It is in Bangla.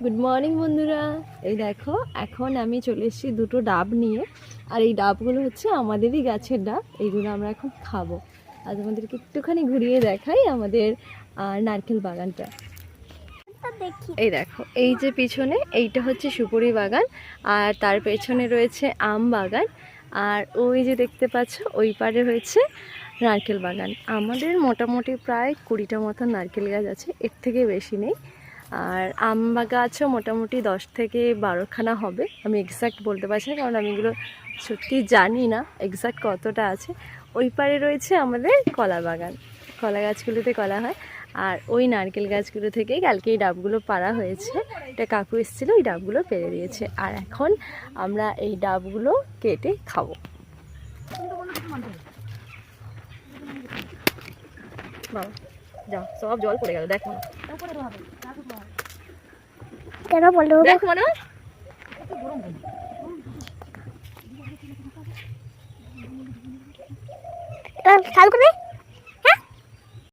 গুড মর্নিং বন্ধুরা। এই দেখো, এখন আমি চলে এসেছি দুটো ডাব নিয়ে। আর এই ডাবগুলো হচ্ছে আমাদেরই গাছের ডাব। এইগুলো আমরা এখন খাবো। আর তোমাদেরকে একটুখানি ঘুরিয়ে দেখাই আমাদের নারকেল বাগানটা। এই দেখো, এই যে পিছনে এইটা হচ্ছে সুপুরি বাগান, আর তার পেছনে রয়েছে আম বাগান, আর ওই যে দেখতে পাচ্ছ ওই পারে রয়েছে নারকেল বাগান। আমাদের মোটামুটি প্রায় 20টা মতন নারকেল গাছ আছে, এর থেকে বেশি নেই। আর আম গাছও মোটামুটি 10 থেকে 12খানা হবে। আমি এক্স্যাক্ট বলতে পারছি না, কারণ আমি এগুলো সত্যি জানি না এক্স্যাক্ট কতটা আছে। ওই পারে রয়েছে আমাদের কলা বাগান, কলা গাছগুলোতে কলা হয়। আর ওই নারকেল গাছগুলো থেকেই কালকে এই ডাবগুলো পাড়া হয়েছে। এটা কাকু এসেছিলো, এই ডাবগুলো পেড়ে দিয়েছে। আর এখন আমরা এই ডাবগুলো কেটে খাবো। বাবা যাও, সব জল পড়ে গেল, দেখো কেন বললো দেখো না। খেয়াল করে